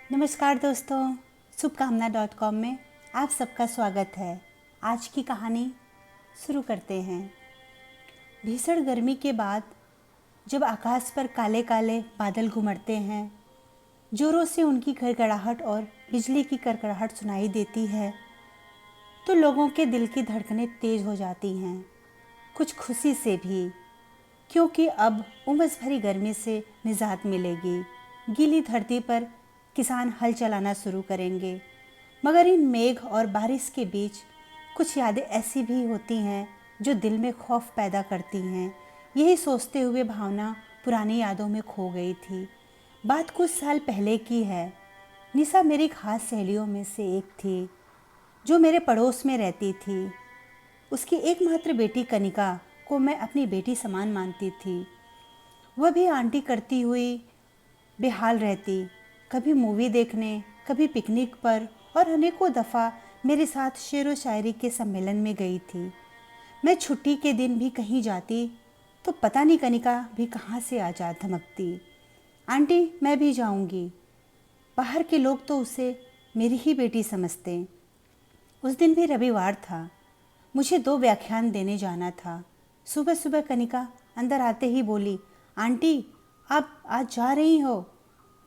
नमस्कार दोस्तों, शुभकामना.com में आप सबका स्वागत है। आज की कहानी शुरू करते हैं। भीषण गर्मी के बाद जब आकाश पर काले काले बादल घुमड़ते हैं, जोरों से उनकी गड़गड़ाहट और बिजली की कड़कड़ाहट सुनाई देती है, तो लोगों के दिल की धड़कनें तेज हो जाती हैं, कुछ खुशी से भी, क्योंकि अब उमस भरी गर्मी से निजात मिलेगी। गीली धरती पर किसान हल चलाना शुरू करेंगे। मगर इन मेघ और बारिश के बीच कुछ यादें ऐसी भी होती हैं जो दिल में खौफ पैदा करती हैं। यही सोचते हुए भावना पुरानी यादों में खो गई थी। बात कुछ साल पहले की है। निशा मेरी खास सहेलियों में से एक थी जो मेरे पड़ोस में रहती थी। उसकी एकमात्र बेटी कनिका को मैं अपनी बेटी समान मानती थी। वह भी आंटी करती हुई बेहाल रहती, कभी मूवी देखने, कभी पिकनिक पर, और अनेकों दफ़ा मेरे साथ शेर व शायरी के सम्मेलन में गई थी। मैं छुट्टी के दिन भी कहीं जाती तो पता नहीं कनिका भी कहाँ से आ जा धमकती, आंटी मैं भी जाऊंगी। बाहर के लोग तो उसे मेरी ही बेटी समझते। उस दिन भी रविवार था, मुझे 2 व्याख्यान देने जाना था। सुबह सुबह कनिका अंदर आते ही बोली, आंटी आप आज जा रही हो?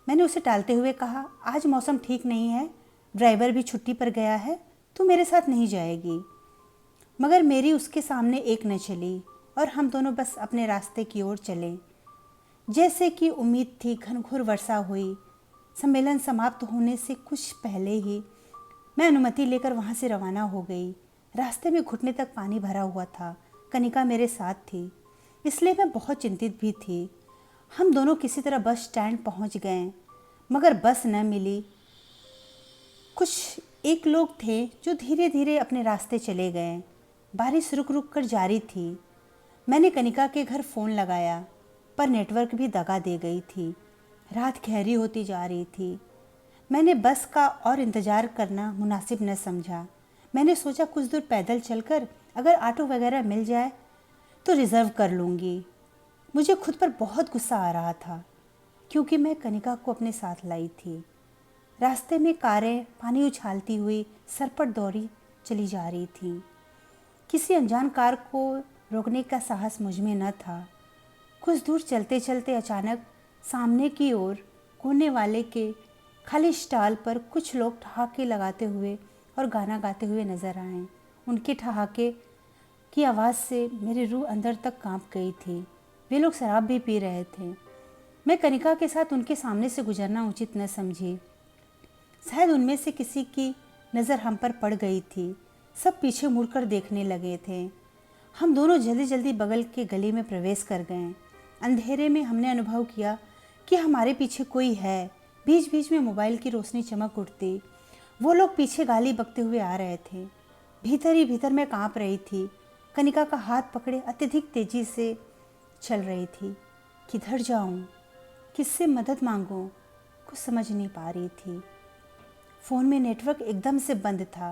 मैंने उसे टालते हुए कहा, आज मौसम ठीक नहीं है, ड्राइवर भी छुट्टी पर गया है, तू मेरे साथ नहीं जाएगी। मगर मेरी उसके सामने एक न चली और हम दोनों बस अपने रास्ते की ओर चले। जैसे कि उम्मीद थी, घनघोर वर्षा हुई। सम्मेलन समाप्त होने से कुछ पहले ही मैं अनुमति लेकर वहाँ से रवाना हो गई। रास्ते में घुटने तक पानी भरा हुआ था। कनिका मेरे साथ थी, इसलिए मैं बहुत चिंतित भी थी। हम दोनों किसी तरह बस स्टैंड पहुँच गए, मगर बस न मिली। कुछ एक लोग थे जो धीरे धीरे अपने रास्ते चले गए। बारिश रुक रुक कर जारी थी। मैंने कनिका के घर फ़ोन लगाया, पर नेटवर्क भी दगा दे गई थी। रात गहरी होती जा रही थी। मैंने बस का और इंतज़ार करना मुनासिब न समझा। मैंने सोचा कुछ दूर पैदल चलकर अगर ऑटो वगैरह मिल जाए तो रिज़र्व कर लूँगी। मुझे खुद पर बहुत गुस्सा आ रहा था, क्योंकि मैं कनिका को अपने साथ लाई थी। रास्ते में कारें पानी उछालती हुई सरपट दौड़ी चली जा रही थीं। किसी अनजान कार को रोकने का साहस मुझ में न था। कुछ दूर चलते चलते अचानक सामने की ओर कोने वाले के खाली स्टॉल पर कुछ लोग ठहाके लगाते हुए और गाना गाते हुए नजर आए। उनके ठहाके की आवाज़ से मेरी रूह अंदर तक कांप गई थी। वे लोग शराब भी पी रहे थे। मैं कनिका के साथ उनके सामने से गुजरना उचित न समझी। शायद उनमें से किसी की नज़र हम पर पड़ गई थी। सब पीछे मुड़कर देखने लगे थे। हम दोनों जल्दी जल्दी बगल के गली में प्रवेश कर गए। अंधेरे में हमने अनुभव किया कि हमारे पीछे कोई है। बीच बीच में मोबाइल की रोशनी चमक उठती। वो लोग पीछे गाली बकते हुए आ रहे थे। भीतर ही भीतर मैं कांप रही थी। कनिका का हाथ पकड़े अत्यधिक तेजी से चल रही थी। किधर जाऊं? किससे मदद मांगूं? कुछ समझ नहीं पा रही थी। फ़ोन में नेटवर्क एकदम से बंद था।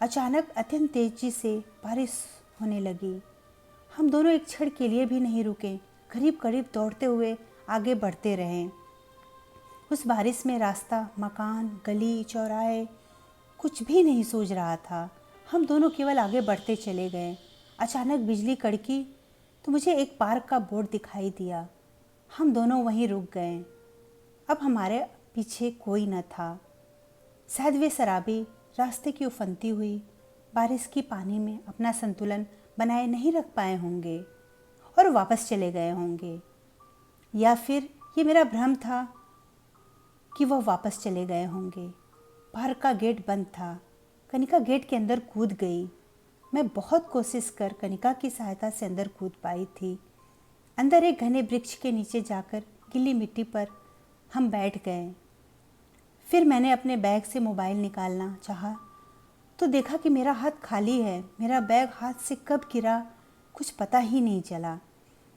अचानक अत्यंत तेजी से बारिश होने लगी। हम दोनों एक क्षण के लिए भी नहीं रुके, करीब करीब दौड़ते हुए आगे बढ़ते रहे। उस बारिश में रास्ता, मकान, गली, चौराहे कुछ भी नहीं सूझ रहा था। हम दोनों केवल आगे बढ़ते चले गए। अचानक बिजली कड़की तो मुझे एक पार्क का बोर्ड दिखाई दिया। हम दोनों वहीं रुक गए। अब हमारे पीछे कोई न था। शायद वे शराबी रास्ते की उफनती हुई बारिश की पानी में अपना संतुलन बनाए नहीं रख पाए होंगे और वापस चले गए होंगे, या फिर ये मेरा भ्रम था कि वह वापस चले गए होंगे। पार्क का गेट बंद था। कनिका गेट के अंदर कूद गई। मैं बहुत कोशिश कर कनिका की सहायता से अंदर कूद पाई थी। अंदर एक घने वृक्ष के नीचे जाकर गीली मिट्टी पर हम बैठ गए। फिर मैंने अपने बैग से मोबाइल निकालना चाहा तो देखा कि मेरा हाथ खाली है। मेरा बैग हाथ से कब गिरा कुछ पता ही नहीं चला।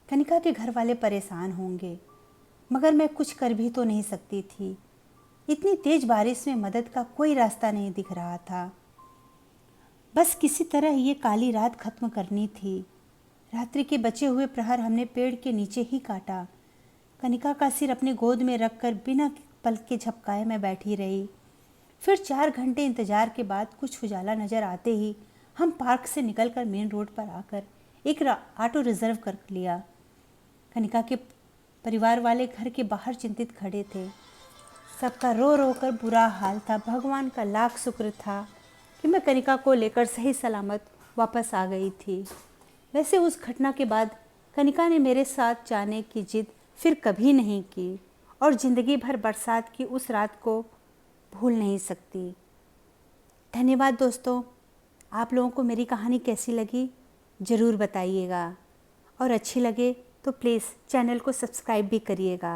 कनिका के घर वाले परेशान होंगे, मगर मैं कुछ कर भी तो नहीं सकती थी। इतनी तेज बारिश में मदद का कोई रास्ता नहीं दिख रहा था। बस किसी तरह ये काली रात खत्म करनी थी। रात्रि के बचे हुए प्रहर हमने पेड़ के नीचे ही काटा। कनिका का सिर अपनी गोद में रखकर बिना पलक के झपकाए मैं बैठी रही। फिर 4 घंटे इंतज़ार के बाद कुछ उजाला नज़र आते ही हम पार्क से निकलकर मेन रोड पर आकर एक ऑटो रिज़र्व कर लिया। कनिका के परिवार वाले घर के बाहर चिंतित खड़े थे। सबका रो रो कर बुरा हाल था। भगवान का लाख शुक्र था कि मैं कनिका को लेकर सही सलामत वापस आ गई थी। वैसे उस घटना के बाद कनिका ने मेरे साथ जाने की जिद फिर कभी नहीं की और ज़िंदगी भर बरसात की उस रात को भूल नहीं सकती। धन्यवाद दोस्तों। आप लोगों को मेरी कहानी कैसी लगी ज़रूर बताइएगा और अच्छी लगे तो प्लीज़ चैनल को सब्सक्राइब भी करिएगा।